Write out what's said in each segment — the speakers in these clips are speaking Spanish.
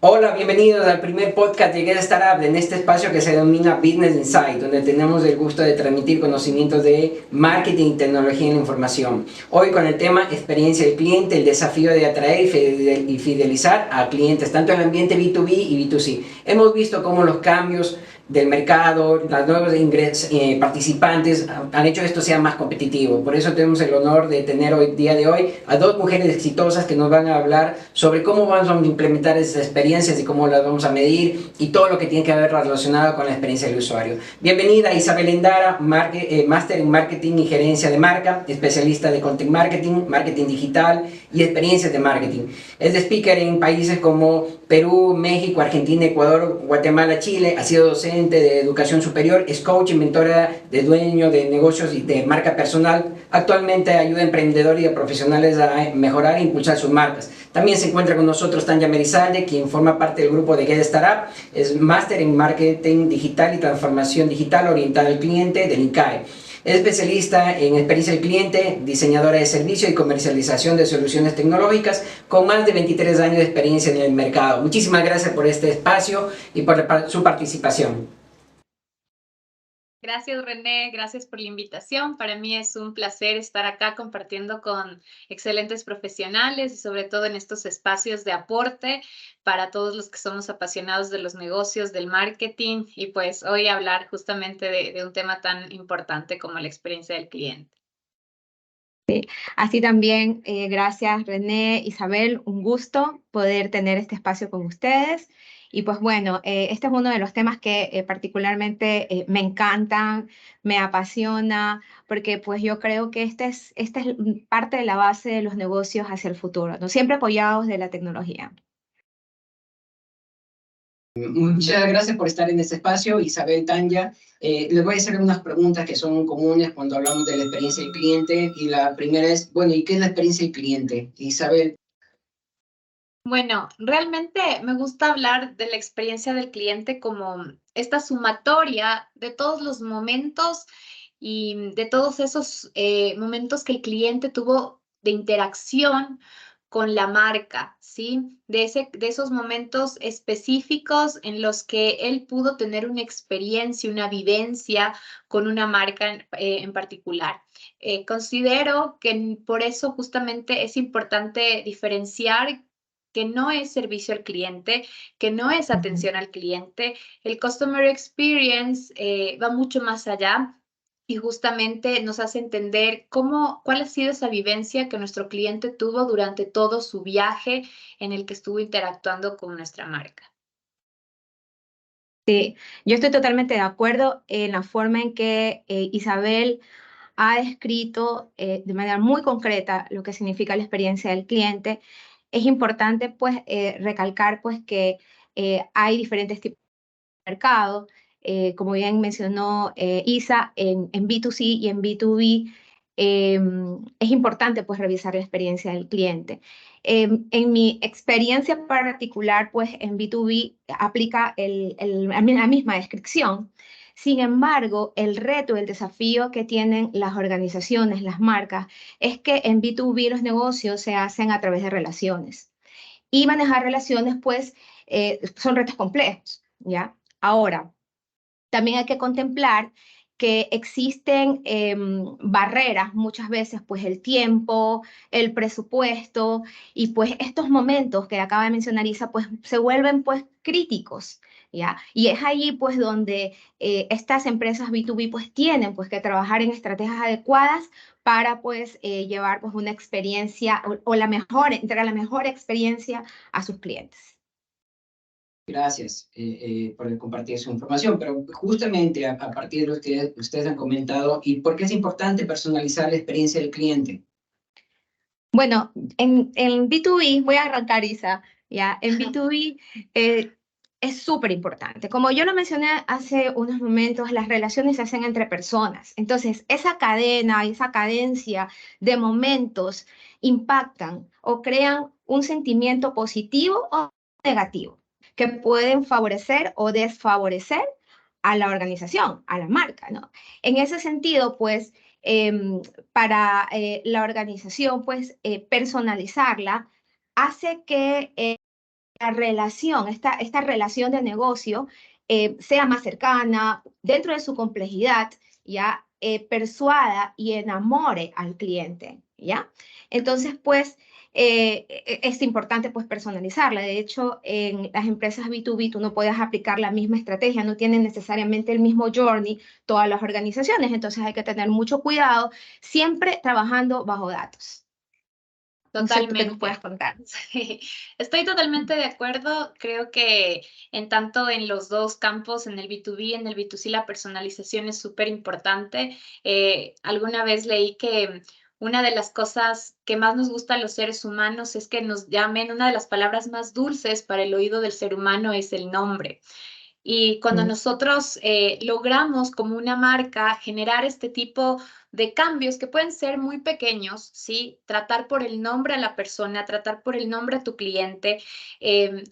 Hola, bienvenidos al primer podcast de Get Startup en este espacio que se denomina Business Insight, donde tenemos el gusto de transmitir conocimientos de marketing y tecnología en la información. Hoy con el tema experiencia del cliente, el desafío de atraer y fidelizar a clientes, tanto en el ambiente B2B y B2C. Hemos visto cómo los cambios del mercado, los nuevos participantes han hecho esto sea más competitivo. Por eso tenemos el honor de tener hoy día de hoy a dos mujeres exitosas que nos van a hablar sobre cómo vamos a implementar esas experiencias y cómo las vamos a medir y todo lo que tiene que ver relacionado con la experiencia del usuario. Bienvenida Isabel Endara, máster en marketing y gerencia de marca, especialista de content marketing, marketing digital y experiencias de marketing. Es de speaker en países como Perú, México, Argentina, Ecuador, Guatemala, Chile. Ha sido docente de educación superior, es coach y mentora de dueño de negocios y de marca personal. Actualmente ayuda a emprendedores y a profesionales a mejorar e impulsar sus marcas. También se encuentra con nosotros Tanya Merizalde, quien forma parte del grupo de Get Startup. Es máster en marketing digital y transformación digital orientada al cliente del INCAE. Es especialista en experiencia del cliente, diseñadora de servicios y comercialización de soluciones tecnológicas con más de 23 años de experiencia en el mercado. Muchísimas gracias por este espacio y por su participación. Gracias, René. Gracias por la invitación. Para mí es un placer estar acá compartiendo con excelentes profesionales y sobre todo en estos espacios de aporte para todos los que somos apasionados de los negocios, del marketing y pues hoy hablar justamente de un tema tan importante como la experiencia del cliente. Así también, gracias René, Isabel, un gusto poder tener este espacio con ustedes. Y pues bueno, este es uno de los temas que particularmente me encantan, me apasiona, porque pues yo creo que esta es parte de la base de los negocios hacia el futuro, ¿no? Siempre apoyados de la tecnología. Muchas gracias por estar en este espacio, Isabel, Tanya. Les voy a hacer unas preguntas que son comunes cuando hablamos de la experiencia del cliente. Y la primera es, bueno, ¿y qué es la experiencia del cliente? Isabel. Bueno, realmente me gusta hablar de la experiencia del cliente como esta sumatoria de todos los momentos y de todos esos momentos que el cliente tuvo de interacción con la marca, ¿sí? De esos momentos específicos en los que él pudo tener una experiencia, una vivencia con una marca en particular. Considero que por eso justamente es importante diferenciar que no es servicio al cliente, que no es atención al cliente. El Customer Experience va mucho más allá y justamente nos hace entender cuál ha sido esa vivencia que nuestro cliente tuvo durante todo su viaje en el que estuvo interactuando con nuestra marca. Sí, yo estoy totalmente de acuerdo en la forma en que Isabel ha descrito de manera muy concreta lo que significa la experiencia del cliente. Es importante pues recalcar pues que hay diferentes tipos de mercado, como bien mencionó Isa, en B2C y en B2B. Es importante pues revisar la experiencia del cliente. En mi experiencia particular pues en B2B aplica la misma descripción. Sin embargo, el reto, el desafío que tienen las organizaciones, las marcas, es que en B2B los negocios se hacen a través de relaciones. Y manejar relaciones, pues, son retos complejos, ¿ya? Ahora, también hay que contemplar que existen barreras muchas veces, pues el tiempo, el presupuesto y pues estos momentos que acaba de mencionar Isa, pues se vuelven pues críticos, ¿ya? Y es allí pues donde estas empresas B2B pues tienen pues que trabajar en estrategias adecuadas para pues llevar pues una experiencia o la mejor, entregar la mejor experiencia a sus clientes. Gracias por compartir su información, pero justamente a partir de lo que ustedes han comentado, ¿y por qué es importante personalizar la experiencia del cliente? Bueno, en B2B, voy a arrancar, Isa, ya, en B2B es súper importante. Como yo lo mencioné hace unos momentos, las relaciones se hacen entre personas. Entonces, esa cadena, esa cadencia de momentos impactan o crean un sentimiento positivo o negativo que pueden favorecer o desfavorecer a la organización, a la marca, ¿no? En ese sentido, pues, para la organización, pues personalizarla hace que relación, esta relación de negocio sea más cercana, dentro de su complejidad, ya persuada y enamore al cliente, ¿ya? Entonces, pues, es importante pues personalizarla. De hecho, en las empresas B2B tú no puedes aplicar la misma estrategia, no tienen necesariamente el mismo journey todas las organizaciones, entonces hay que tener mucho cuidado, siempre trabajando bajo datos. No sé tú qué nos puedas contar. Sí, estoy totalmente de acuerdo. Creo que en tanto en los dos campos, en el B2B, en el B2C, la personalización es súper importante. Alguna vez leí que una de las cosas que más nos gusta a los seres humanos es que nos llamen, una de las palabras más dulces para el oído del ser humano es el nombre. Y cuando nosotros logramos como una marca generar este tipo de cambios que pueden ser muy pequeños, ¿sí? Tratar por el nombre a la persona, tratar por el nombre a tu cliente,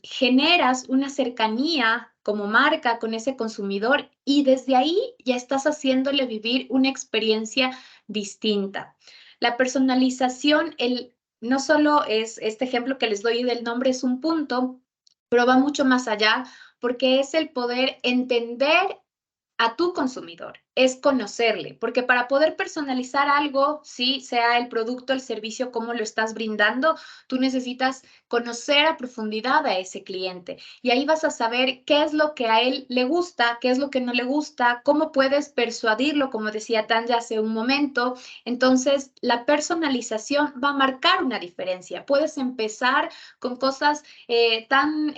generas una cercanía como marca con ese consumidor y desde ahí ya estás haciéndole vivir una experiencia distinta. La personalización, no solo es este ejemplo que les doy del nombre, es un punto, pero va mucho más allá porque es el poder entender a tu consumidor, es conocerle, porque para poder personalizar algo, sí, sea el producto, el servicio, cómo lo estás brindando, tú necesitas conocer a profundidad a ese cliente y ahí vas a saber qué es lo que a él le gusta, qué es lo que no le gusta, cómo puedes persuadirlo, como decía Tanya hace un momento. Entonces, la personalización va a marcar una diferencia. Puedes empezar con cosas tan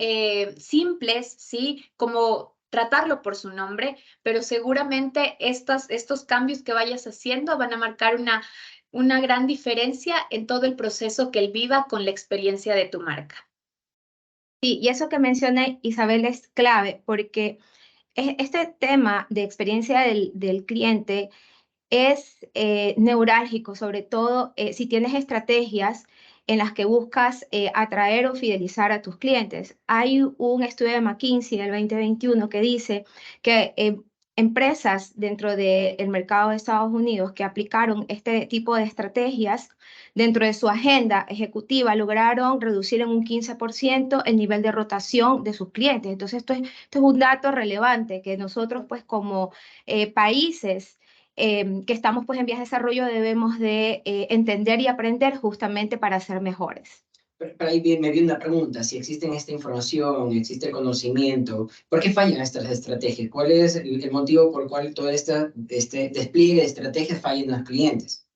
simples, ¿sí? Como tratarlo por su nombre, pero seguramente estos cambios que vayas haciendo van a marcar una gran diferencia en todo el proceso que él viva con la experiencia de tu marca. Sí, y eso que mencioné, Isabel, es clave porque este tema de experiencia del cliente es neurálgico, sobre todo si tienes estrategias en las que buscas atraer o fidelizar a tus clientes. Hay un estudio de McKinsey del 2021 que dice que empresas dentro del mercado de Estados Unidos que aplicaron este tipo de estrategias dentro de su agenda ejecutiva lograron reducir en un 15% el nivel de rotación de sus clientes. Entonces, esto es un dato relevante que nosotros, pues, como países que estamos pues en vías de desarrollo debemos de entender y aprender justamente para ser mejores. Pero ahí me viene una pregunta, si existe esta información, existe el conocimiento, ¿por qué fallan estas estrategias? ¿Cuál es el motivo por el cual todo este despliegue de estrategias falla en los clientes?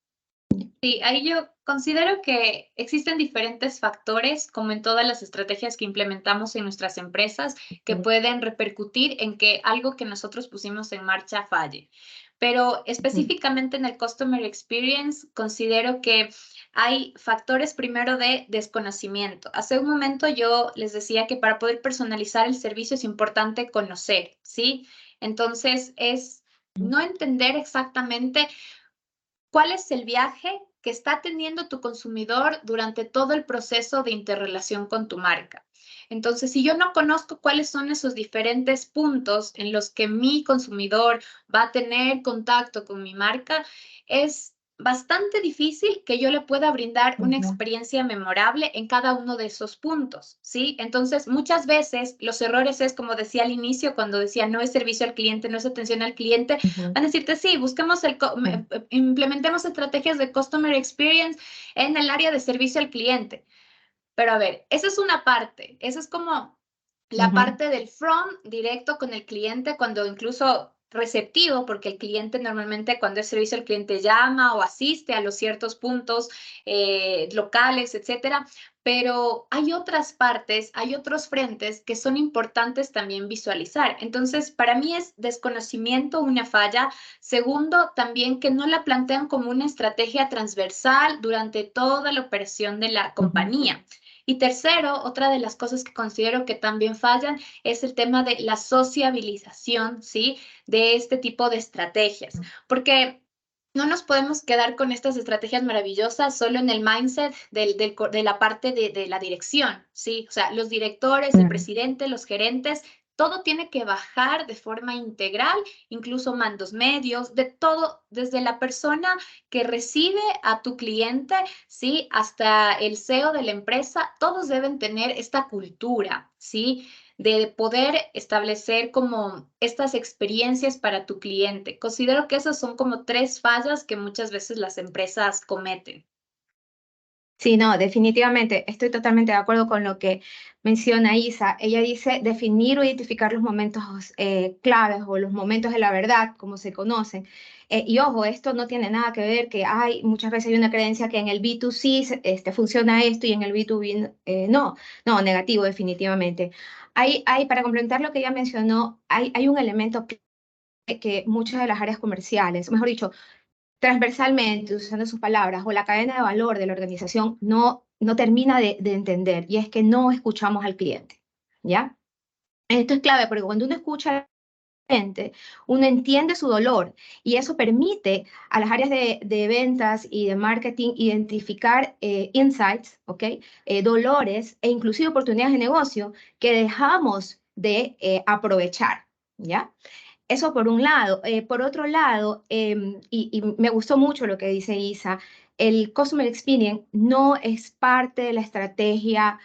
Sí, ahí yo considero que existen diferentes factores, como en todas las estrategias que implementamos en nuestras empresas, que pueden repercutir en que algo que nosotros pusimos en marcha falle. Pero específicamente en el Customer Experience, considero que hay factores primero de desconocimiento. Hace un momento yo les decía que para poder personalizar el servicio es importante conocer, ¿sí? Entonces es no entender exactamente ¿cuál es el viaje que está teniendo tu consumidor durante todo el proceso de interrelación con tu marca? Entonces, si yo no conozco cuáles son esos diferentes puntos en los que mi consumidor va a tener contacto con mi marca, es bastante difícil que yo le pueda brindar una experiencia memorable en cada uno de esos puntos, ¿sí? Entonces, muchas veces los errores es, como decía al inicio, cuando decía no es servicio al cliente, no es atención al cliente, van a decirte, sí, busquemos implementemos estrategias de customer experience en el área de servicio al cliente. Pero a ver, esa es una parte, esa es como la parte del front directo con el cliente, cuando incluso receptivo, porque el cliente normalmente cuando es servicio al cliente llama o asiste a los ciertos puntos locales, etcétera. Pero hay otras partes, hay otros frentes que son importantes también visualizar. Entonces, para mí es desconocimiento una falla. Segundo, también que no la plantean como una estrategia transversal durante toda la operación de la compañía. Y tercero, otra de las cosas que considero que también fallan es el tema de la sociabilización, ¿sí? De este tipo de estrategias, porque no nos podemos quedar con estas estrategias maravillosas solo en el mindset de la parte de la dirección, ¿sí? O sea, los directores, el presidente, los gerentes todo tiene que bajar de forma integral, incluso mandos medios, de todo, desde la persona que recibe a tu cliente, ¿sí? Hasta el CEO de la empresa, todos deben tener esta cultura, ¿sí? De poder establecer como estas experiencias para tu cliente. Considero que esas son como 3 fallas que muchas veces las empresas cometen. Sí, no, definitivamente, estoy totalmente de acuerdo con lo que menciona Isa. Ella dice definir o identificar los momentos claves o los momentos de la verdad, como se conocen. Y ojo, esto no tiene nada que ver que hay, muchas veces hay una creencia que en el B2C funciona esto y en el B2B no, no, negativo definitivamente. Para complementar lo que ella mencionó, hay un elemento que muchas de las áreas comerciales, mejor dicho, transversalmente, usando sus palabras, o la cadena de valor de la organización no termina de entender, y es que no escuchamos al cliente, ¿ya? Esto es clave porque cuando uno escucha al cliente, uno entiende su dolor y eso permite a las áreas de ventas y de marketing identificar insights, ¿ok? Dolores e inclusive oportunidades de negocio que dejamos de aprovechar, ¿ya? Eso por un lado. Por otro lado, y me gustó mucho lo que dice Isa, el Customer Experience no es parte de la estrategia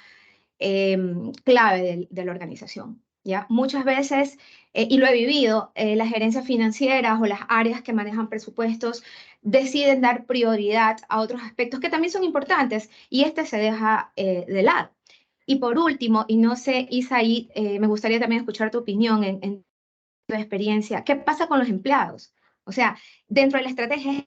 clave de la organización. ¿Ya? Muchas veces, y lo he vivido, las gerencias financieras o las áreas que manejan presupuestos deciden dar prioridad a otros aspectos que también son importantes y este se deja de lado. Y por último, y no sé, Isa, ahí me gustaría también escuchar tu opinión en tu experiencia, ¿qué pasa con los empleados? O sea, dentro de la estrategia es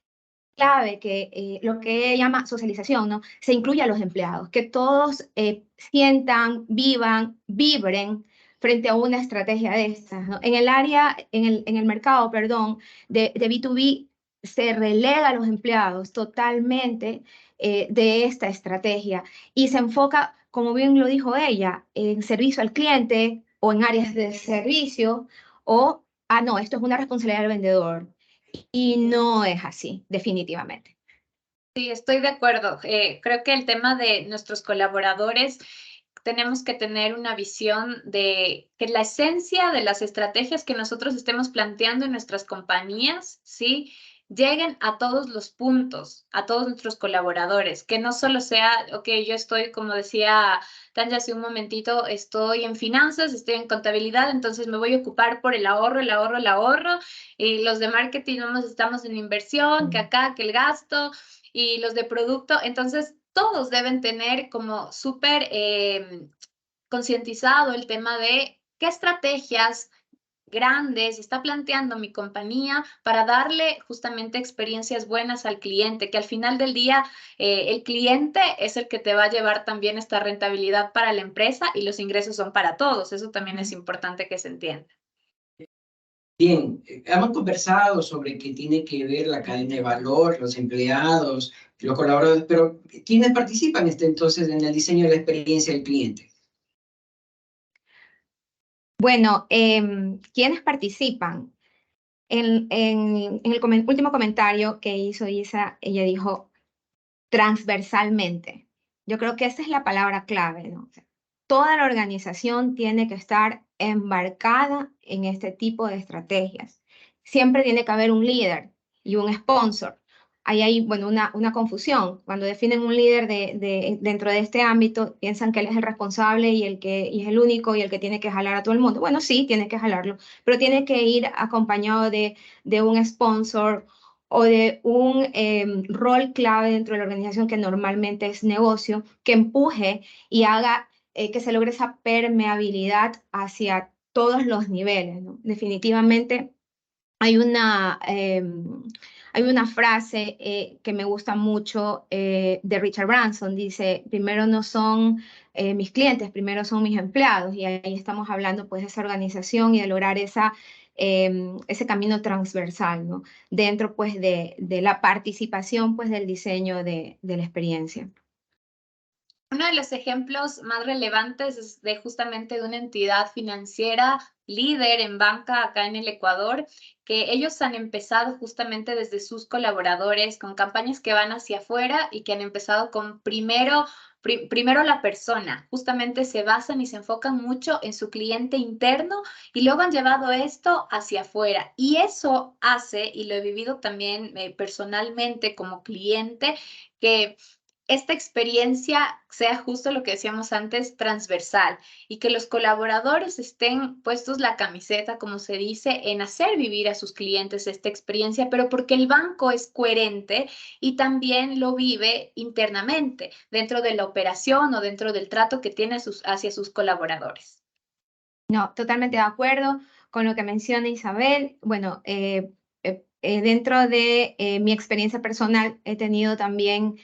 clave que lo que llama socialización, ¿no? Se incluya a los empleados, que todos sientan, vivan, vibren frente a una estrategia de estas, ¿no? En el área, en el mercado, perdón, de B2B, se relega a los empleados totalmente de esta estrategia y se enfoca, como bien lo dijo ella, en servicio al cliente o en áreas de servicio o, no, esto es una responsabilidad del vendedor. Y no es así, definitivamente. Sí, estoy de acuerdo. Creo que el tema de nuestros colaboradores, tenemos que tener una visión de que la esencia de las estrategias que nosotros estemos planteando en nuestras compañías, ¿sí? Lleguen a todos los puntos, a todos nuestros colaboradores, que no solo sea, ok, yo estoy, como decía Tanya hace un momentito, estoy en finanzas, estoy en contabilidad, entonces me voy a ocupar por el ahorro, el ahorro, el ahorro, y los de marketing vamos, estamos en inversión, que acá, que el gasto, y los de producto. Entonces, todos deben tener como súper concientizado el tema de qué estrategias grandes está planteando mi compañía para darle justamente experiencias buenas al cliente, que al final del día el cliente es el que te va a llevar también esta rentabilidad para la empresa y los ingresos son para todos. Eso también es importante que se entienda. Bien, hemos conversado sobre qué tiene que ver la cadena de valor, los empleados, los colaboradores, pero ¿quiénes participan entonces en el diseño de la experiencia del cliente? Bueno, ¿quiénes participan? En el último comentario que hizo Isa, ella dijo transversalmente. Yo creo que esa es la palabra clave, ¿no? O sea, toda la organización tiene que estar embarcada en este tipo de estrategias. Siempre tiene que haber un líder y un sponsor. Ahí hay, bueno, una confusión. Cuando definen un líder dentro de este ámbito, piensan que él es el responsable y es el único y el que tiene que jalar a todo el mundo. Bueno, sí, tiene que jalarlo, pero tiene que ir acompañado de un sponsor o de un rol clave dentro de la organización que normalmente es negocio, que empuje y haga que se logre esa permeabilidad hacia todos los niveles, ¿no? Definitivamente hay hay una frase que me gusta mucho de Richard Branson, dice, primero no son mis clientes, primero son mis empleados, y ahí estamos hablando pues de esa organización y de lograr ese camino transversal, ¿no? Dentro pues de la participación pues del diseño de la experiencia. Uno de los ejemplos más relevantes es de justamente de una entidad financiera líder en banca acá en el Ecuador, que ellos han empezado justamente desde sus colaboradores con campañas que van hacia afuera y que han empezado con primero primero la persona, justamente se basan y se enfocan mucho en su cliente interno y luego han llevado esto hacia afuera. Y eso hace, y lo he vivido también personalmente como cliente, que esta experiencia sea justo lo que decíamos antes, transversal, y que los colaboradores estén puestos la camiseta, como se dice, en hacer vivir a sus clientes esta experiencia, pero porque el banco es coherente y también lo vive internamente dentro de la operación o dentro del trato que tiene hacia sus colaboradores. No, totalmente de acuerdo con lo que menciona Isabel. Bueno, dentro de mi experiencia personal he tenido también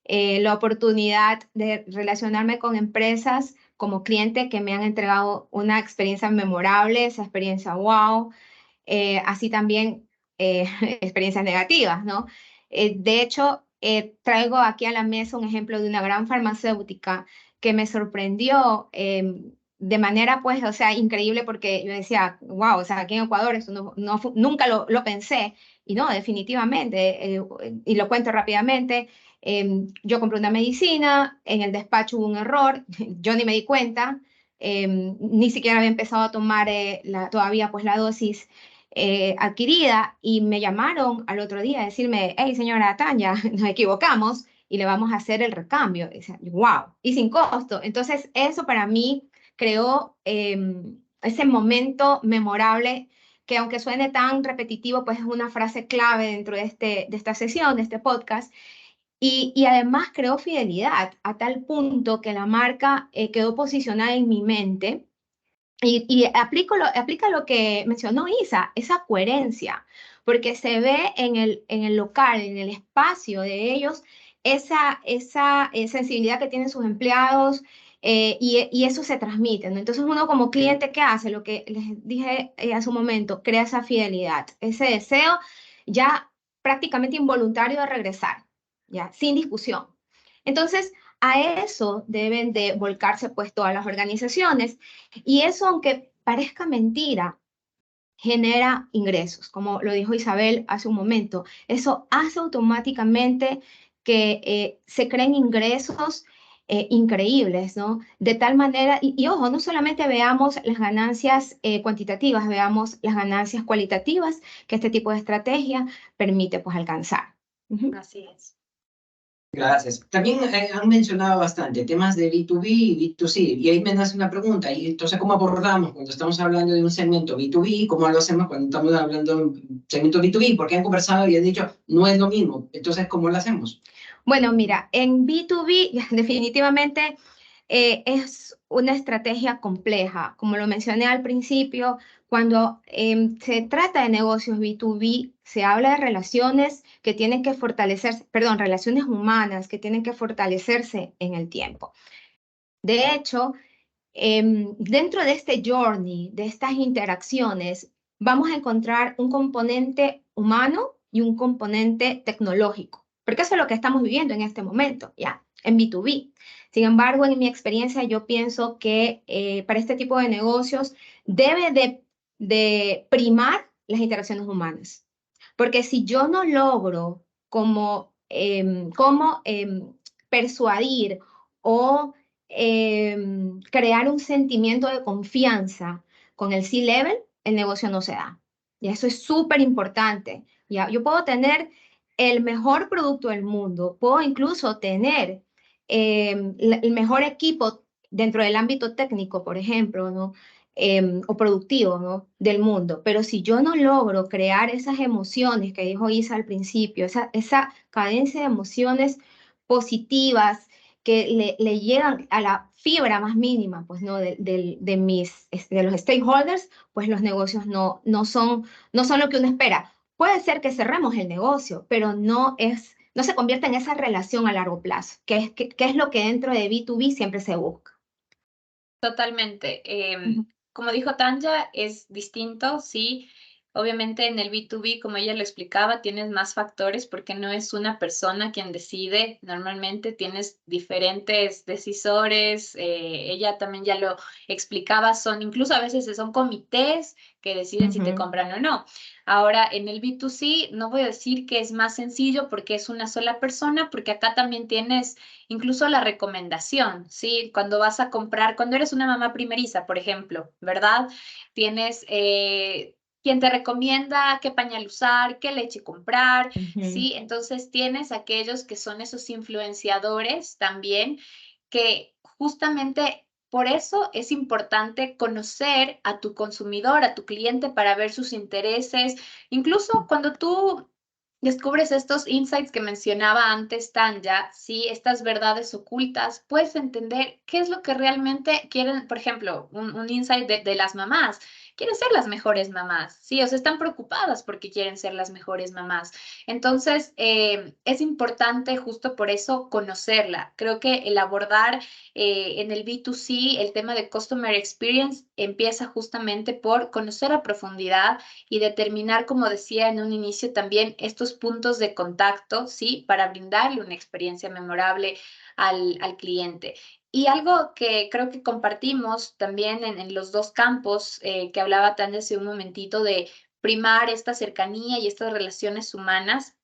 la oportunidad de relacionarme con empresas como cliente que me han entregado una experiencia memorable, esa experiencia wow, así también experiencias negativas, ¿no? De hecho, traigo aquí a la mesa un ejemplo de una gran farmacéutica que me sorprendió de manera, pues, o sea, increíble porque yo decía, wow, o sea, aquí en Ecuador esto nunca lo pensé, y no, definitivamente, y lo cuento rápidamente. Yo compré una medicina, en el despacho hubo un error, yo ni me di cuenta, ni siquiera había empezado a tomar todavía pues la dosis adquirida, y me llamaron al otro día a decirme, hey señora Tanya, nos equivocamos y le vamos a hacer el recambio. Y decía, wow, y sin costo. Entonces eso para mí creó ese momento memorable que, aunque suene tan repetitivo, pues es una frase clave dentro de esta sesión, de este podcast. Y además creó fidelidad a tal punto que la marca quedó posicionada en mi mente. Y aplica lo que mencionó Isa, esa coherencia, porque se ve en el local, en el espacio de ellos, esa sensibilidad que tienen sus empleados, y eso se transmite, ¿no? Entonces uno como cliente, ¿qué hace? Lo que les dije hace un momento, crea esa fidelidad, ese deseo ya prácticamente involuntario de regresar, ya, sin discusión. Entonces, a eso deben de volcarse pues todas las organizaciones, y eso, aunque parezca mentira, genera ingresos, como lo dijo Isabel hace un momento. Eso hace automáticamente que se creen ingresos increíbles, ¿no? De tal manera, y ojo, no solamente veamos las ganancias cuantitativas, veamos las ganancias cualitativas que este tipo de estrategia permite pues alcanzar. Así es. Gracias. También han mencionado bastante temas de B2B y B2C, y ahí me nace una pregunta, y entonces, ¿cómo abordamos cuando estamos hablando de un segmento B2B? ¿Cómo lo hacemos cuando estamos hablando de un segmento B2B? Porque han conversado y han dicho, no es lo mismo. Entonces, ¿cómo lo hacemos? Bueno, mira, en B2B definitivamente es una estrategia compleja. Como lo mencioné al principio, cuando se trata de negocios B2B, se habla de relaciones que tienen que fortalecerse, perdón, relaciones humanas que tienen que fortalecerse en el tiempo. De hecho, dentro de este journey, de estas interacciones, vamos a encontrar un componente humano y un componente tecnológico, porque eso es lo que estamos viviendo en este momento, ya, en B2B. Sin embargo, en mi experiencia, yo pienso que para este tipo de negocios debe de primar las interacciones humanas, porque si yo no logro como persuadir o crear un sentimiento de confianza con el C-Level, el negocio no se da. Y eso es súper importante. ¿Ya? Yo puedo tener el mejor producto del mundo, puedo incluso tener el mejor equipo dentro del ámbito técnico, por ejemplo, ¿no? O productivo, ¿no? Del mundo. Pero si yo no logro crear esas emociones que dijo Isa al principio, esa cadencia de emociones positivas, que le llegan a la fibra más mínima, pues, ¿no? De los stakeholders, pues los negocios no son lo que uno espera. Puede ser que cerremos el negocio, pero no se convierte en esa relación a largo plazo, que es lo que dentro de B2B siempre se busca. Totalmente. Ujú. Como dijo Tanya, es distinto, sí. Obviamente en el B2B, como ella lo explicaba, tienes más factores porque no es una persona quien decide. Normalmente tienes diferentes decisores. Ella también ya lo explicaba, incluso a veces son comités que deciden si te compran o no. Ahora, en el B2C no voy a decir que es más sencillo porque es una sola persona, porque acá también tienes incluso la recomendación, ¿sí? Cuando vas a comprar, cuando eres una mamá primeriza, por ejemplo, ¿verdad? Tienes quien te recomienda qué pañal usar, qué leche comprar, ¿sí? Entonces tienes aquellos que son esos influenciadores también, que justamente por eso es importante conocer a tu consumidor, a tu cliente, para ver sus intereses. Incluso cuando tú descubres estos insights que mencionaba antes Tanya, ¿sí? Estas verdades ocultas, puedes entender qué es lo que realmente quieren. Por ejemplo, un insight de las mamás. Quieren ser las mejores mamás, ¿sí? O sea, están preocupadas porque quieren ser las mejores mamás. Entonces, es importante justo por eso conocerla. Creo que el abordar en el B2C el tema de Customer Experience empieza justamente por conocer a profundidad y determinar, como decía en un inicio también, estos puntos de contacto, ¿sí? Para brindarle una experiencia memorable al cliente. Y algo que creo que compartimos también en los dos campos que hablaba Tania hace un momentito, de primar esta cercanía y estas relaciones humanas.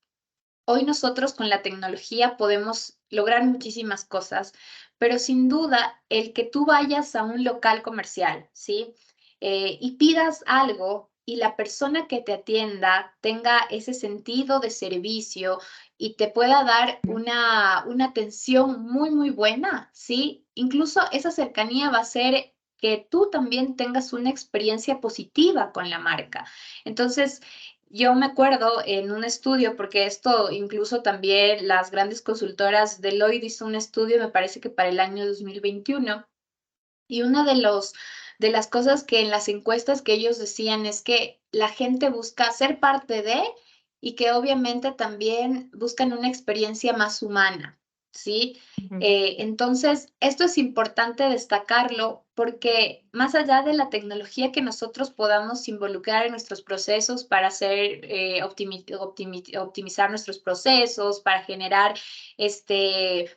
Hoy nosotros con la tecnología podemos lograr muchísimas cosas, pero sin duda el que tú vayas a un local comercial, ¿sí? Y pidas algo y la persona que te atienda tenga ese sentido de servicio y te pueda dar una atención muy, muy buena, ¿sí? Incluso esa cercanía va a hacer que tú también tengas una experiencia positiva con la marca. Entonces, yo me acuerdo en un estudio, porque esto incluso también las grandes consultoras, Deloitte hizo un estudio, me parece que para el año 2021, y una de las cosas que en las encuestas que ellos decían es que la gente busca ser parte de, y que obviamente también buscan una experiencia más humana, ¿sí? Entonces, esto es importante destacarlo porque más allá de la tecnología que nosotros podamos involucrar en nuestros procesos para hacer, optimizar nuestros procesos, para generar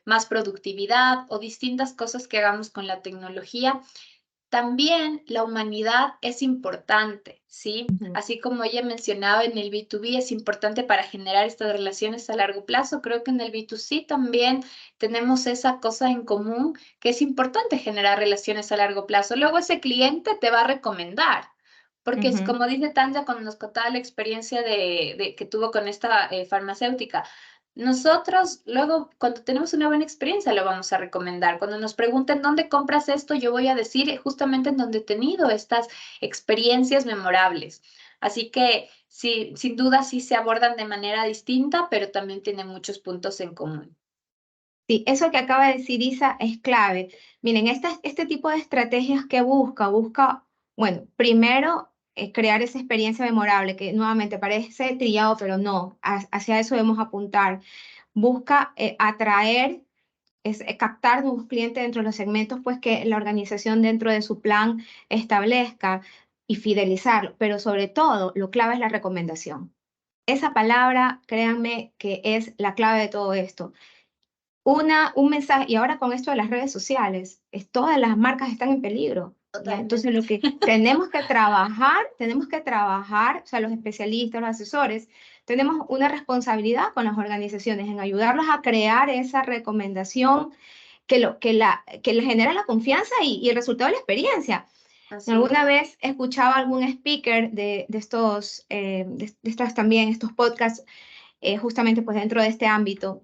más productividad o distintas cosas que hagamos con la tecnología, también la humanidad es importante, ¿sí? Así como ella mencionaba en el B2B, es importante para generar estas relaciones a largo plazo. Creo que en el B2C también tenemos esa cosa en común, que es importante generar relaciones a largo plazo. Luego ese cliente te va a recomendar. Porque es como dice Tanja cuando nos contaba la experiencia que tuvo con esta farmacéutica. Nosotros luego, cuando tenemos una buena experiencia, lo vamos a recomendar. Cuando nos pregunten dónde compras esto, yo voy a decir justamente en donde he tenido estas experiencias memorables. Así que sí, sin duda sí se abordan de manera distinta, pero también tienen muchos puntos en común. Sí, eso que acaba de decir Isa es clave. Miren, este tipo de estrategias que busca, bueno, primero crear esa experiencia memorable, que nuevamente parece trillado, pero no, hacia eso debemos apuntar. Busca atraer, captar nuevos clientes dentro de los segmentos pues que la organización dentro de su plan establezca, y fidelizarlo, pero sobre todo lo clave es la recomendación. Esa palabra, créanme que es la clave de todo esto. Un mensaje, y ahora con esto de las redes sociales, todas las marcas están en peligro. ¿Ya? Entonces, lo que tenemos que trabajar, o sea, los especialistas, los asesores, tenemos una responsabilidad con las organizaciones en ayudarlos a crear esa recomendación que le genera la confianza y el resultado de la experiencia. Alguna vez escuchaba algún speaker de estos, estos podcasts, justamente pues dentro de este ámbito,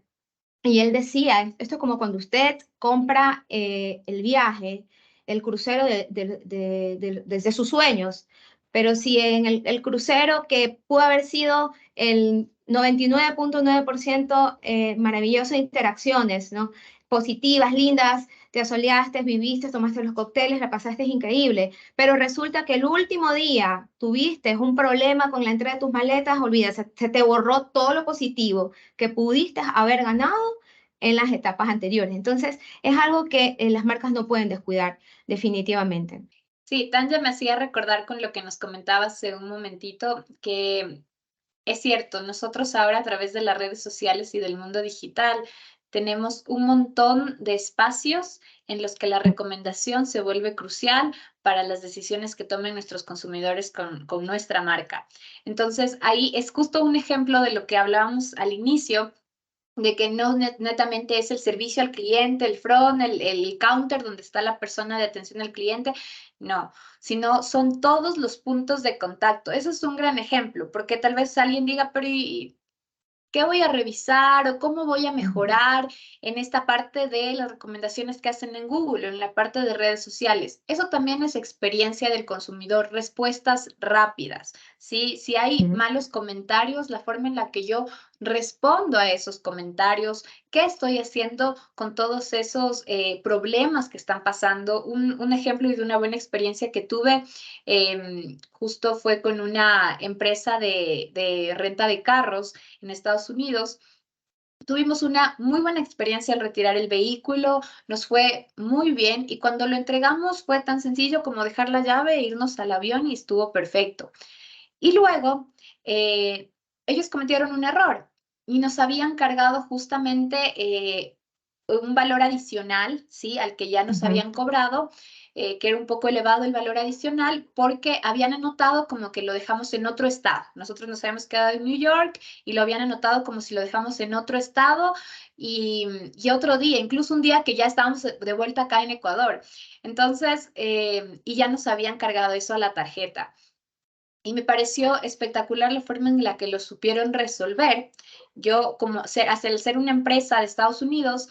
y él decía, esto es como cuando usted compra el viaje, el crucero desde sus sueños, pero si en el crucero que pudo haber sido el 99.9% maravilloso de interacciones, ¿no? Positivas, lindas, te asoleaste, viviste, tomaste los cócteles, la pasaste increíble, pero resulta que el último día tuviste un problema con la entrega de tus maletas, olvídate, se te borró todo lo positivo que pudiste haber ganado en las etapas anteriores. Entonces, es algo que las marcas no pueden descuidar, definitivamente. Sí, Tanya me hacía recordar con lo que nos comentabas hace un momentito, que es cierto, nosotros ahora a través de las redes sociales y del mundo digital tenemos un montón de espacios en los que la recomendación se vuelve crucial para las decisiones que tomen nuestros consumidores con nuestra marca. Entonces, ahí es justo un ejemplo de lo que hablábamos al inicio, de que no netamente es el servicio al cliente, el front, el counter donde está la persona de atención al cliente, no, sino son todos los puntos de contacto. Eso es un gran ejemplo, porque tal vez alguien diga, pero ¿y qué voy a revisar o cómo voy a mejorar en esta parte de las recomendaciones que hacen en Google o en la parte de redes sociales? Eso también es experiencia del consumidor, respuestas rápidas, ¿sí? Si hay Ujú. malos comentarios, la forma en la que yo respondo a esos comentarios, qué estoy haciendo con todos esos problemas que están pasando. Un ejemplo y de una buena experiencia que tuve justo fue con una empresa de renta de carros en Estados Unidos. Tuvimos una muy buena experiencia al retirar el vehículo, nos fue muy bien y cuando lo entregamos fue tan sencillo como dejar la llave e irnos al avión y estuvo perfecto. Y luego ellos cometieron un error y nos habían cargado justamente un valor adicional, ¿sí? Al que ya nos Ujú. habían cobrado, que era un poco elevado el valor adicional, porque habían anotado como que lo dejamos en otro estado. Nosotros nos habíamos quedado en New York y lo habían anotado como si lo dejamos en otro estado y otro día, incluso un día que ya estábamos de vuelta acá en Ecuador. Entonces, y ya nos habían cargado eso a la tarjeta. Y me pareció espectacular la forma en la que lo supieron resolver. Yo, como al ser una empresa de Estados Unidos,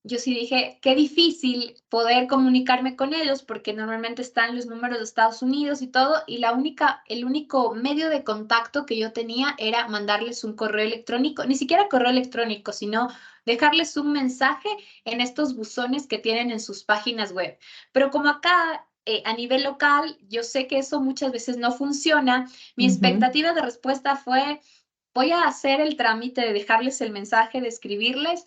yo sí dije, qué difícil poder comunicarme con ellos porque normalmente están los números de Estados Unidos y todo, y el único medio de contacto que yo tenía era mandarles un correo electrónico, ni siquiera correo electrónico, sino dejarles un mensaje en estos buzones que tienen en sus páginas web. Pero como acá a nivel local, yo sé que eso muchas veces no funciona. Mi Ujú. expectativa de respuesta fue, voy a hacer el trámite de dejarles el mensaje, de escribirles,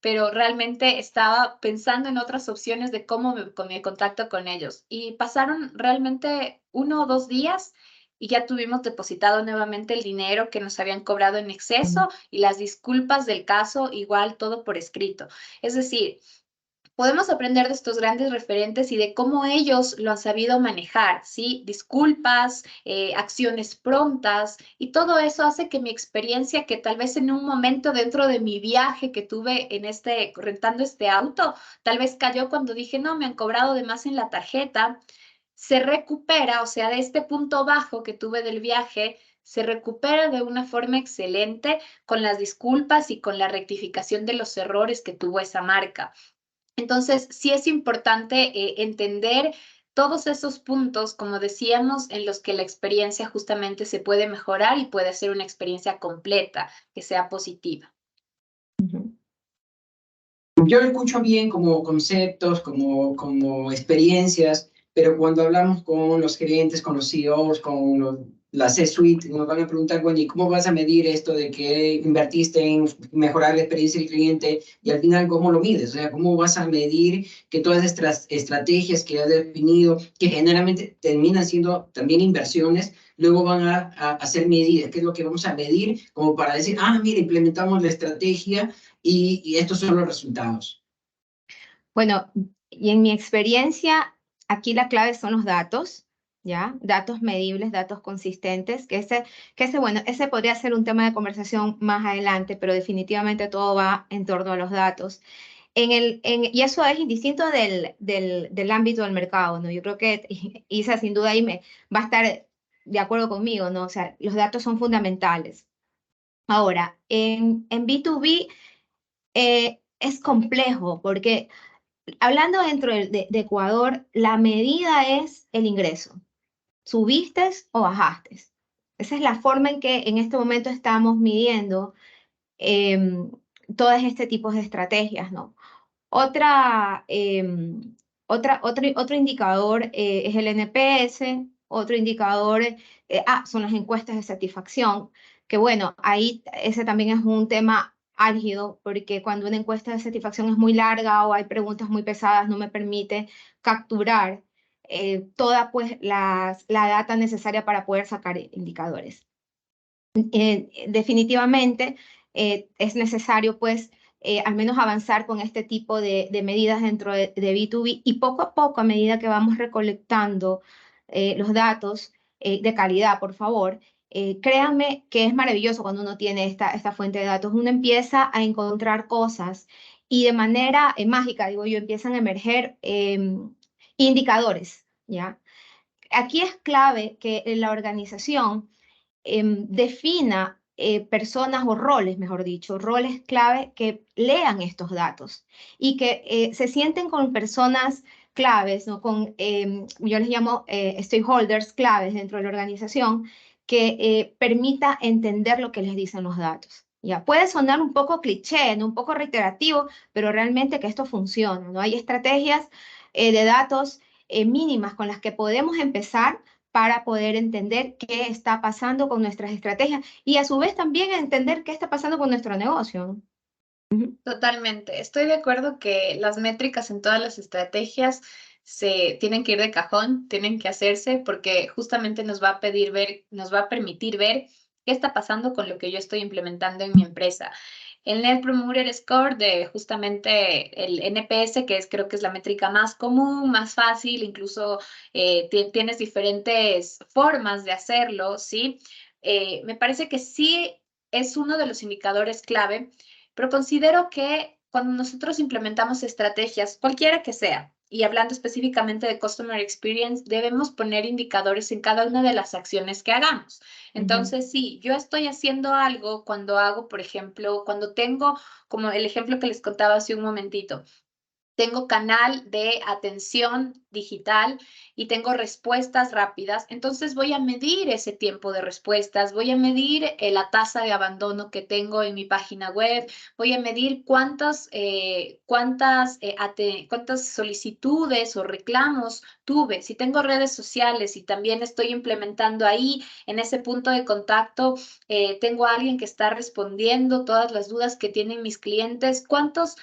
pero realmente estaba pensando en otras opciones de cómo me contacto con ellos. Y pasaron realmente 1 o 2 días y ya tuvimos depositado nuevamente el dinero que nos habían cobrado en exceso y las disculpas del caso, igual todo por escrito. Es decir, podemos aprender de estos grandes referentes y de cómo ellos lo han sabido manejar, ¿sí? Disculpas, acciones prontas, y todo eso hace que mi experiencia, que tal vez en un momento dentro de mi viaje que tuve rentando este auto, tal vez cayó cuando dije, no, me han cobrado de más en la tarjeta, se recupera, o sea, de este punto bajo que tuve del viaje, se recupera de una forma excelente con las disculpas y con la rectificación de los errores que tuvo esa marca. Entonces, sí es importante entender todos esos puntos, como decíamos, en los que la experiencia justamente se puede mejorar y puede ser una experiencia completa, que sea positiva. Ujú. Yo lo escucho bien como conceptos, como experiencias, pero cuando hablamos con los gerentes, con los CEOs, la C-suite, nos van a preguntar, bueno, ¿y cómo vas a medir esto de que invertiste en mejorar la experiencia del cliente? Y al final, ¿cómo lo mides? O sea, ¿cómo vas a medir que todas estas estrategias que has definido, que generalmente terminan siendo también inversiones, luego van a ser medidas? ¿Qué es lo que vamos a medir? Como para decir, ah, mira, implementamos la estrategia y estos son los resultados. Bueno, y en mi experiencia, aquí la clave son los datos, ¿ya? Datos medibles, datos consistentes, bueno, ese podría ser un tema de conversación más adelante, pero definitivamente todo va en torno a los datos. Y eso es indistinto del ámbito del mercado, ¿no? Yo creo que Isa sin duda ahí va a estar de acuerdo conmigo, ¿no? O sea, los datos son fundamentales. Ahora, en B2B es complejo porque hablando dentro de Ecuador, la medida es el ingreso. ¿Subiste o bajaste? Esa es la forma en que en este momento estamos midiendo em, todos este tipo de estrategias, ¿no? Otra, otro indicador es el NPS, otro indicador son las encuestas de satisfacción, que bueno, ahí ese también es un tema álgido, porque cuando una encuesta de satisfacción es muy larga o hay preguntas muy pesadas, no me permite capturar toda pues la data necesaria para poder sacar indicadores. Definitivamente es necesario pues al menos avanzar con este tipo de medidas dentro de B2B, y poco a poco, a medida que vamos recolectando los datos de calidad, por favor, créanme que es maravilloso cuando uno tiene esta fuente de datos. Uno empieza a encontrar cosas y de manera mágica, digo yo, empiezan a emerger indicadores, ¿ya? Aquí es clave que la organización defina personas o roles, mejor dicho, roles clave que lean estos datos y que se sienten con personas claves, ¿no? Con, yo les llamo stakeholders claves dentro de la organización, que permita entender lo que les dicen los datos. Ya puede sonar un poco cliché, ¿no? Un poco reiterativo, pero realmente que esto funciona, ¿no? Hay estrategias de datos mínimas con las que podemos empezar para poder entender qué está pasando con nuestras estrategias y a su vez también entender qué está pasando con nuestro negocio. Totalmente. Estoy de acuerdo que las métricas en todas las estrategias se tienen que ir de cajón, tienen que hacerse porque justamente nos va a nos va a permitir ver qué está pasando con lo que yo estoy implementando en mi empresa. El Net Promoter Score de justamente el NPS, que creo que es la métrica más común, más fácil, incluso tienes diferentes formas de hacerlo, ¿sí? Me parece que sí es uno de los indicadores clave, pero considero que cuando nosotros implementamos estrategias, cualquiera que sea, y hablando específicamente de Customer Experience, debemos poner indicadores en cada una de las acciones que hagamos. Entonces, sí, yo estoy haciendo algo cuando hago, por ejemplo, cuando tengo, como el ejemplo que les contaba hace un momentito, tengo canal de atención digital y tengo respuestas rápidas, entonces voy a medir ese tiempo de respuestas, voy a medir la tasa de abandono que tengo en mi página web, voy a medir cuántas solicitudes o reclamos tuve. Si tengo redes sociales y también estoy implementando ahí en ese punto de contacto, tengo a alguien que está respondiendo todas las dudas que tienen mis clientes, cuántos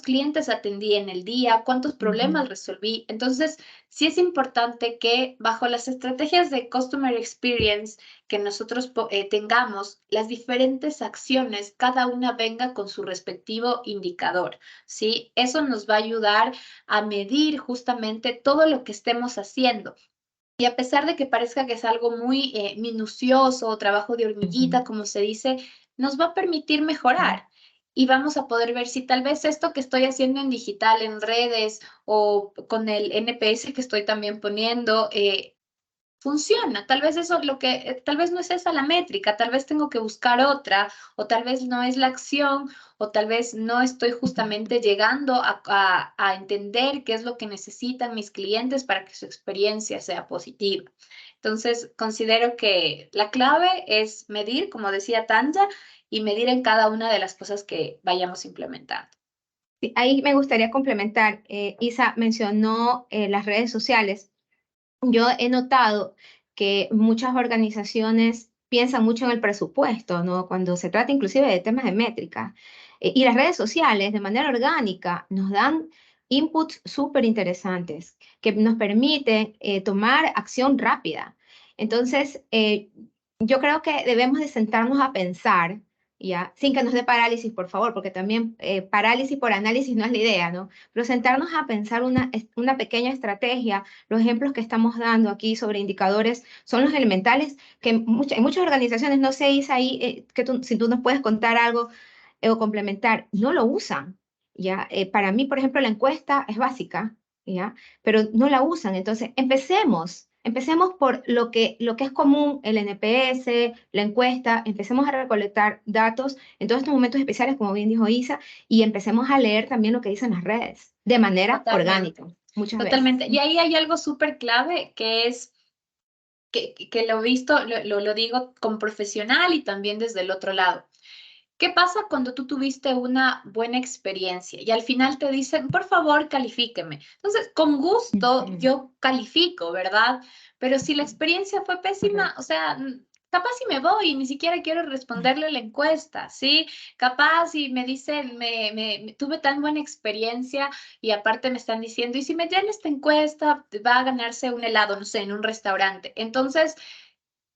clientes atendí en el día, cuántos problemas resolví. Entonces, sí es importante que bajo las estrategias de Customer Experience que nosotros tengamos, las diferentes acciones, cada una venga con su respectivo indicador, ¿sí? Eso nos va a ayudar a medir justamente todo lo que estemos haciendo. Y a pesar de que parezca que es algo muy minucioso, trabajo de hormiguita, como se dice, nos va a permitir mejorar. Y vamos a poder ver si tal vez esto que estoy haciendo en digital, en redes o con el NPS que estoy también poniendo, funciona. Tal vez eso tal vez no es esa la métrica, tal vez tengo que buscar otra, o tal vez no es la acción, o tal vez no estoy justamente llegando a entender qué es lo que necesitan mis clientes para que su experiencia sea positiva. Entonces, considero que la clave es medir, como decía Tanja, y medir en cada una de las cosas que vayamos implementando. Sí, ahí me gustaría complementar. Isa mencionó las redes sociales. Yo he notado que muchas organizaciones piensan mucho en el presupuesto, ¿no? Cuando se trata inclusive de temas de métrica. Y las redes sociales, de manera orgánica, nos dan inputs súper interesantes que nos permiten tomar acción rápida. Entonces, yo creo que debemos de sentarnos a pensar, ¿ya? Sin que nos dé parálisis, por favor, porque también parálisis por análisis no es la idea, ¿no? Pero sentarnos a pensar una pequeña estrategia. Los ejemplos que estamos dando aquí sobre indicadores son los elementales que en muchas organizaciones, no sé, Isa, ahí, si tú nos puedes contar algo o complementar, no lo usan, ¿ya? Para mí, por ejemplo, la encuesta es básica, ¿ya? Pero no la usan. Entonces, empecemos por lo que es común, el NPS, la encuesta, empecemos a recolectar datos en todos estos momentos especiales, como bien dijo Isa, y empecemos a leer también lo que dicen las redes, de manera orgánica, muchas veces. Totalmente. Y ahí hay algo súper clave que es que lo he visto, lo digo como profesional y también desde el otro lado. ¿Qué pasa cuando tú tuviste una buena experiencia y al final te dicen, por favor, califíqueme? Entonces, con gusto yo califico, ¿verdad? Pero si la experiencia fue pésima, o sea, capaz si me voy y ni siquiera quiero responderle la encuesta, ¿sí? Capaz si me dicen, tuve tan buena experiencia y aparte me están diciendo, y si me llena esta encuesta, va a ganarse un helado, no sé, en un restaurante. Entonces,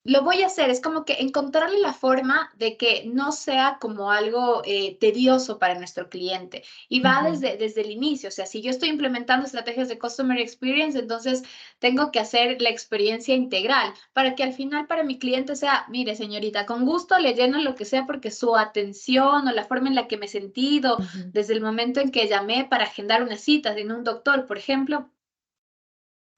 lo voy a hacer, es como que encontrarle la forma de que no sea como algo tedioso para nuestro cliente. Y va desde el inicio, o sea, si yo estoy implementando estrategias de Customer Experience, entonces tengo que hacer la experiencia integral para que al final para mi cliente sea, mire señorita, con gusto le lleno lo que sea porque su atención o la forma en la que me he sentido desde el momento en que llamé para agendar una cita en un doctor, por ejemplo,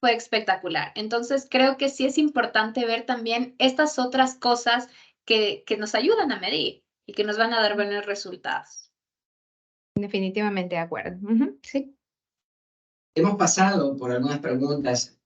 fue espectacular. Entonces, creo que sí es importante ver también estas otras cosas que nos ayudan a medir y que nos van a dar buenos resultados. Definitivamente de acuerdo. Sí. Hemos pasado por algunas preguntas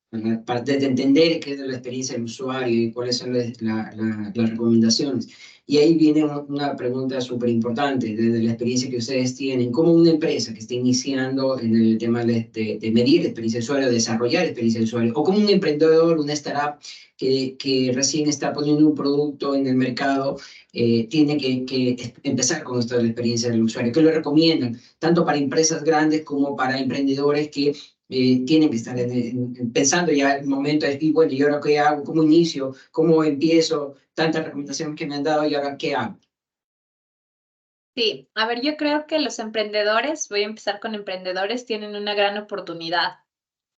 para de entender qué es la experiencia del usuario y cuáles son las recomendaciones. Y ahí viene una pregunta súper importante desde la experiencia que ustedes tienen. ¿Cómo una empresa que está iniciando en el tema de medir experiencia de usuario, desarrollar experiencia de usuario, o como un emprendedor, una startup que recién está poniendo un producto en el mercado, tiene que empezar con esto de la experiencia del usuario? ¿Qué le recomiendan? Tanto para empresas grandes como para emprendedores que tienen que estar pensando ya el momento de, y bueno, ¿y ahora qué hago? ¿Cómo inicio? ¿Cómo empiezo? Tantas recomendaciones que me han dado y ahora qué hago. Sí, a ver, yo creo que los emprendedores, voy a empezar con emprendedores, tienen una gran oportunidad.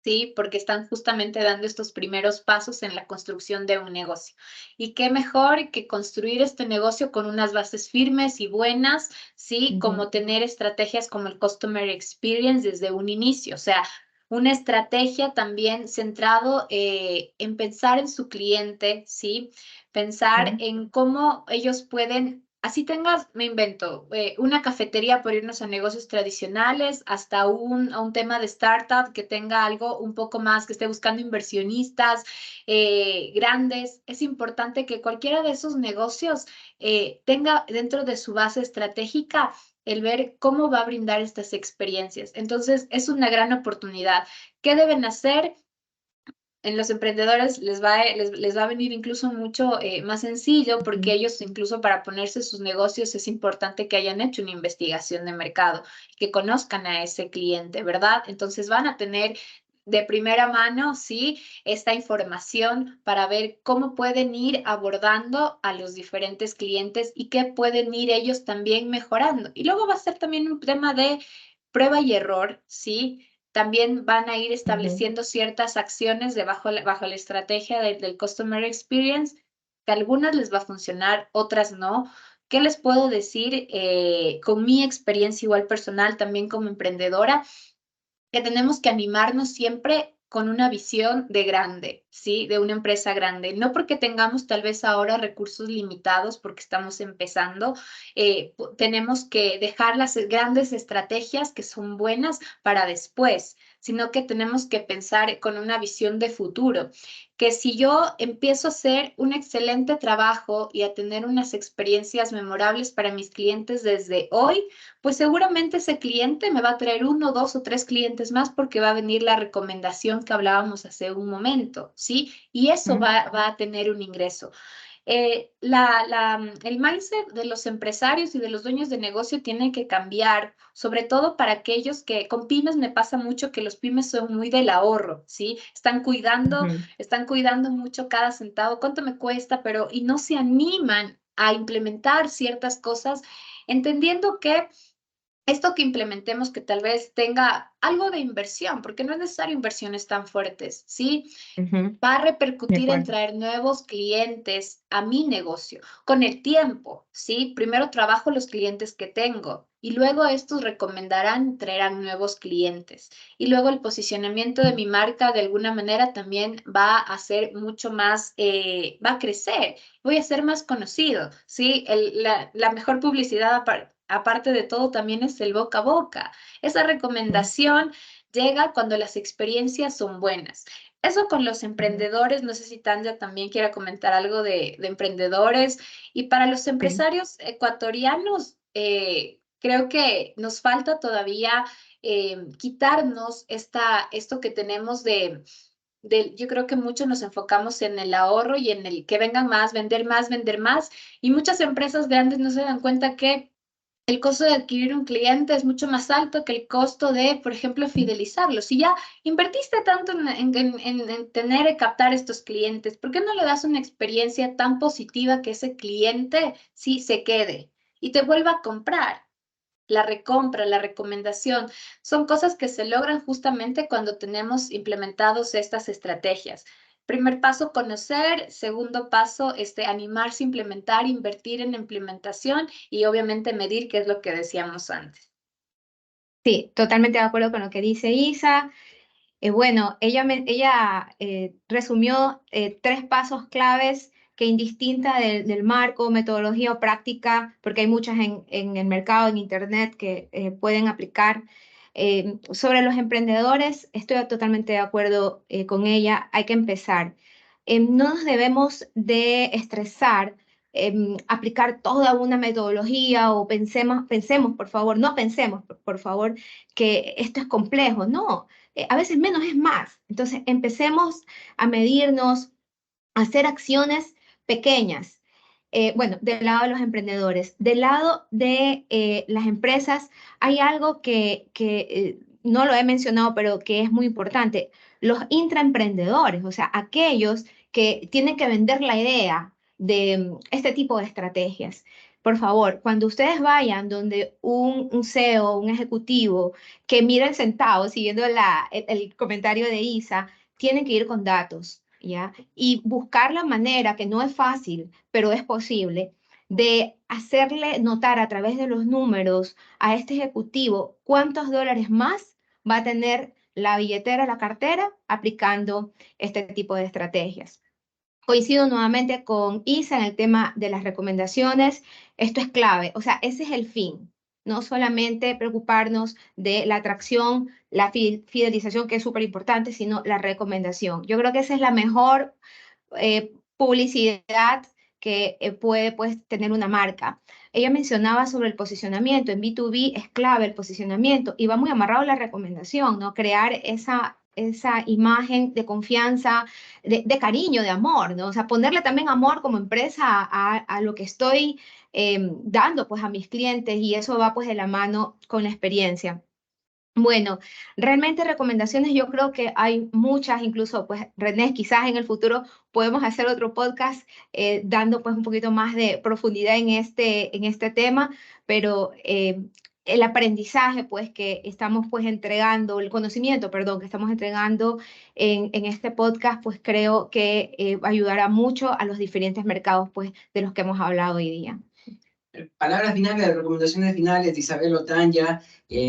Sí, porque están justamente dando estos primeros pasos en la construcción de un negocio. Y qué mejor que construir este negocio con unas bases firmes y buenas, sí, como tener estrategias como el Customer Experience desde un inicio. O sea, una estrategia también centrado en pensar en su cliente, sí, pensar en cómo ellos pueden. Así tengas, me invento, una cafetería por irnos a negocios tradicionales, hasta a un tema de startup que tenga algo un poco más, que esté buscando inversionistas grandes. Es importante que cualquiera de esos negocios tenga dentro de su base estratégica el ver cómo va a brindar estas experiencias. Entonces, es una gran oportunidad. ¿Qué deben hacer? En los emprendedores les va a venir incluso mucho más sencillo porque ellos incluso para ponerse sus negocios es importante que hayan hecho una investigación de mercado, que conozcan a ese cliente, ¿verdad? Entonces van a tener de primera mano, sí, esta información para ver cómo pueden ir abordando a los diferentes clientes y qué pueden ir ellos también mejorando. Y luego va a ser también un tema de prueba y error, ¿sí? También van a ir estableciendo ciertas acciones bajo la estrategia del Customer Experience, que algunas les va a funcionar, otras no. ¿Qué les puedo decir con mi experiencia igual personal, también como emprendedora? Que tenemos que animarnos siempre con una visión de grande, ¿sí? De una empresa grande. No porque tengamos tal vez ahora recursos limitados, porque estamos empezando, tenemos que dejar las grandes estrategias que son buenas para después, sino que tenemos que pensar con una visión de futuro, que si yo empiezo a hacer un excelente trabajo y a tener unas experiencias memorables para mis clientes desde hoy, pues seguramente ese cliente me va a traer uno, dos o tres clientes más porque va a venir la recomendación que hablábamos hace un momento, ¿sí? Y eso va a tener un ingreso. El mindset de los empresarios y de los dueños de negocio tiene que cambiar, sobre todo para aquellos que con pymes me pasa mucho que los pymes son muy del ahorro, ¿sí? Están cuidando mucho cada centavo, cuánto me cuesta, pero y no se animan a implementar ciertas cosas, entendiendo que esto que implementemos que tal vez tenga algo de inversión, porque no es necesario inversiones tan fuertes, ¿sí? Va a De repercutir en acuerdo. traer nuevos clientes a mi negocio con el tiempo, ¿sí? Primero trabajo los clientes que tengo y luego estos recomendarán, traerán nuevos clientes. Y luego el posicionamiento de mi marca de alguna manera también va a ser mucho más, va a crecer, voy a ser más conocido, ¿sí? La mejor publicidad aparte de todo también es el boca a boca. Esa recomendación llega cuando las experiencias son buenas. Eso con los emprendedores, no sé si Tanja también quiera comentar algo de emprendedores. Y para los Sí. empresarios ecuatorianos, creo que nos falta todavía quitarnos esto que tenemos yo creo que mucho nos enfocamos en el ahorro y en el que vengan más, vender más, y muchas empresas grandes no se dan cuenta que el costo de adquirir un cliente es mucho más alto que el costo de, por ejemplo, fidelizarlo. Si ya invertiste tanto en tener y captar estos clientes, ¿por qué no le das una experiencia tan positiva que ese cliente sí se quede y te vuelva a comprar? La recompra, la recomendación, son cosas que se logran justamente cuando tenemos implementados estas estrategias. Primer paso, conocer. Segundo paso, animarse, implementar, invertir en implementación y obviamente medir, que es lo que decíamos antes. Sí, totalmente de acuerdo con lo que dice Isa. Bueno, ella resumió 3 pasos claves que indistinta del marco, metodología o práctica, porque hay muchas en el mercado, en Internet, que pueden aplicar. Sobre los emprendedores, estoy totalmente de acuerdo con ella, hay que empezar. No nos debemos de estresar, aplicar toda una metodología o pensemos, por favor, no pensemos, por favor, que esto es complejo, no. A veces menos es más. Entonces, empecemos a medirnos, a hacer acciones pequeñas. Bueno, del lado de los emprendedores. Del lado de las empresas, hay algo que no lo he mencionado, pero que es muy importante. Los intraemprendedores, o sea, aquellos que tienen que vender la idea de este tipo de estrategias. Por favor, cuando ustedes vayan donde un CEO, un ejecutivo, que miren sentados, siguiendo el comentario de Isa, tienen que ir con datos, ¿ya? Y buscar la manera, que no es fácil, pero es posible, de hacerle notar a través de los números a este ejecutivo cuántos dólares más va a tener la billetera, la cartera, aplicando este tipo de estrategias. Coincido nuevamente con Isa en el tema de las recomendaciones. Esto es clave, o sea, ese es el fin. No solamente preocuparnos de la atracción, la fidelización, que es súper importante, sino la recomendación. Yo creo que esa es la mejor publicidad que puede pues, tener una marca. Ella mencionaba sobre el posicionamiento. En B2B es clave el posicionamiento y va muy amarrado a la recomendación, ¿no? Crear esa imagen de confianza, de cariño, de amor, ¿no? O sea, ponerle también amor como empresa a lo que estoy dando pues a mis clientes, y eso va pues de la mano con la experiencia. Bueno, realmente recomendaciones yo creo que hay muchas, incluso pues René, quizás en el futuro podemos hacer otro podcast dando pues un poquito más de profundidad en este tema, pero el aprendizaje pues que estamos pues entregando, el conocimiento, perdón, que estamos entregando en este podcast, pues creo que ayudará mucho a los diferentes mercados pues de los que hemos hablado hoy día. Palabras finales, recomendaciones finales de Isabel o Tanya,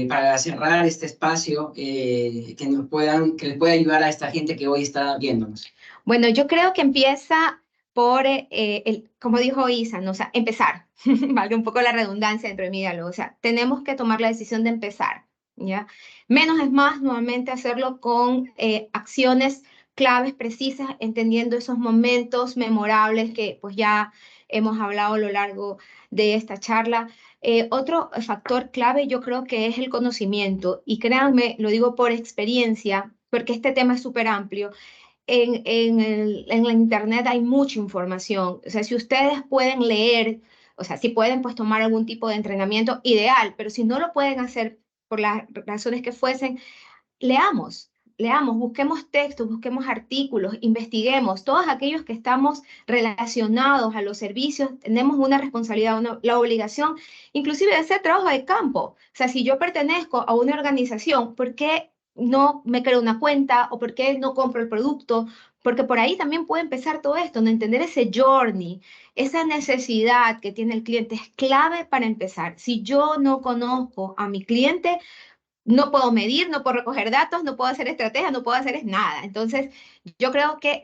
para cerrar este espacio, que les pueda ayudar a esta gente que hoy está viéndonos. Bueno, yo creo que empieza por, como dijo Isa, ¿no? O sea, empezar, valga un poco la redundancia dentro de mi diálogo, o sea, tenemos que tomar la decisión de empezar, ¿ya? Menos es más, nuevamente hacerlo con acciones claves, precisas, entendiendo esos momentos memorables que pues ya hemos hablado a lo largo de esta charla. Otro factor clave yo creo que es el conocimiento, y créanme, lo digo por experiencia, porque este tema es súper amplio. En la internet hay mucha información. O sea, si ustedes pueden leer, o sea, si pueden pues tomar algún tipo de entrenamiento, ideal, pero si no lo pueden hacer por las razones que fuesen, leamos, busquemos textos, busquemos artículos, investiguemos. Todos aquellos que estamos relacionados a los servicios tenemos una responsabilidad, la obligación, inclusive de hacer trabajo de campo. O sea, si yo pertenezco a una organización, ¿por qué no me creo una cuenta o por qué no compro el producto? Porque por ahí también puede empezar todo esto, no entender ese journey, esa necesidad que tiene el cliente es clave para empezar. Si yo no conozco a mi cliente, no puedo medir, no puedo recoger datos, no puedo hacer estrategias, no puedo hacer nada. Entonces, yo creo que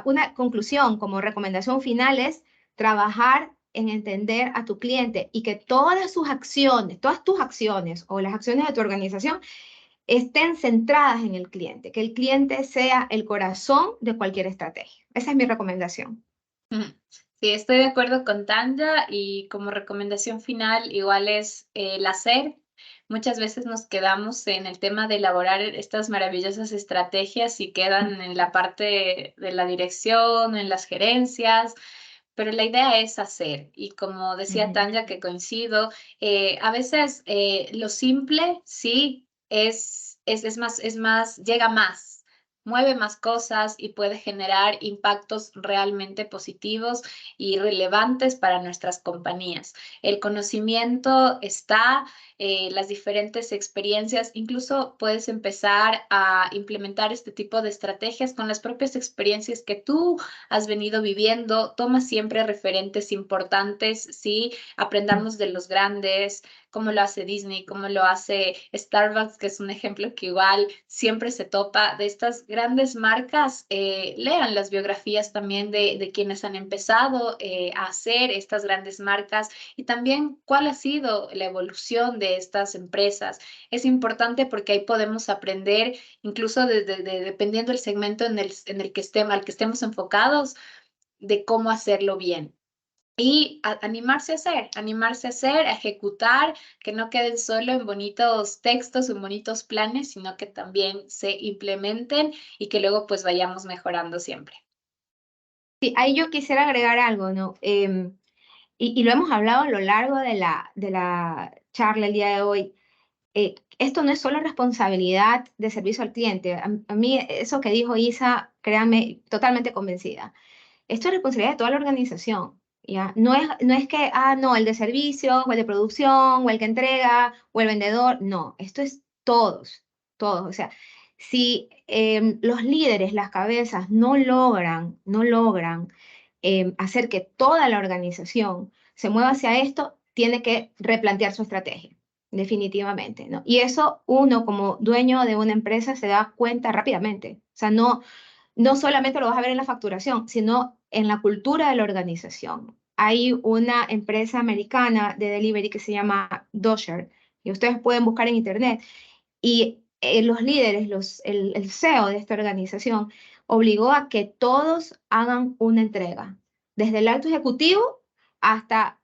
una conclusión como recomendación final es trabajar en entender a tu cliente y que todas sus acciones, todas tus acciones o las acciones de tu organización estén centradas en el cliente, que el cliente sea el corazón de cualquier estrategia. Esa es mi recomendación. Sí, estoy de acuerdo con Tanja, y como recomendación final igual es el hacer Muchas veces nos quedamos en el tema de elaborar estas maravillosas estrategias y quedan en la parte de la dirección, en las gerencias, pero la idea es hacer. Y como decía Tanya, que coincido, a veces lo simple sí es más, llega más, mueve más cosas y puede generar impactos realmente positivos y relevantes para nuestras compañías. El conocimiento está, las diferentes experiencias, incluso puedes empezar a implementar este tipo de estrategias con las propias experiencias que tú has venido viviendo. Toma siempre referentes importantes, ¿sí? Aprendamos de los grandes, cómo lo hace Disney, cómo lo hace Starbucks, que es un ejemplo que igual siempre se topa de estas grandes marcas. Lean las biografías también de quienes han empezado a hacer estas grandes marcas y también cuál ha sido la evolución de estas empresas. Es importante porque ahí podemos aprender, incluso dependiendo del segmento en el que estemos, al que estemos enfocados, de cómo hacerlo bien. Y animarse a hacer, a ejecutar, que no queden solo en bonitos textos, en bonitos planes, sino que también se implementen y que luego pues vayamos mejorando siempre. Sí, ahí yo quisiera agregar algo, ¿no? Y lo hemos hablado a lo largo de la charla el día de hoy. Esto no es solo responsabilidad de servicio al cliente. A mí eso que dijo Isa, créanme, totalmente convencida. Esto es responsabilidad de toda la organización, ¿ya? No es que, no, el de servicio, o el de producción, o el que entrega, o el vendedor. No, esto es todos, todos. O sea, si los líderes, las cabezas, no logran hacer que toda la organización se mueva hacia esto, tiene que replantear su estrategia, definitivamente, ¿no? Y eso uno como dueño de una empresa se da cuenta rápidamente. O sea, no solamente lo vas a ver en la facturación, sino en la cultura de la organización. Hay una empresa americana de delivery que se llama Dosher, y ustedes pueden buscar en internet. Y los líderes, el CEO de esta organización, obligó a que todos hagan una entrega, desde el alto ejecutivo hasta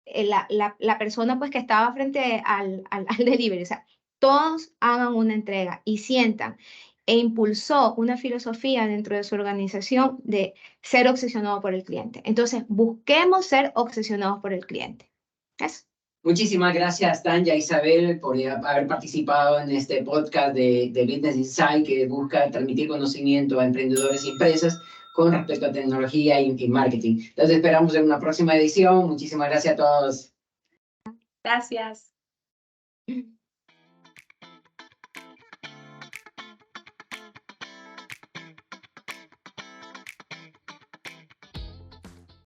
la persona pues, que estaba frente al delivery. O sea, todos hagan una entrega y sientan. E impulsó una filosofía dentro de su organización de ser obsesionado por el cliente. Entonces, busquemos ser obsesionados por el cliente. Eso. Muchísimas gracias, Tanya, Isabel, por haber participado en este podcast de Business Insight, que busca transmitir conocimiento a emprendedores y empresas con respecto a tecnología y marketing. Entonces esperamos en una próxima edición. Muchísimas gracias a todos. Gracias.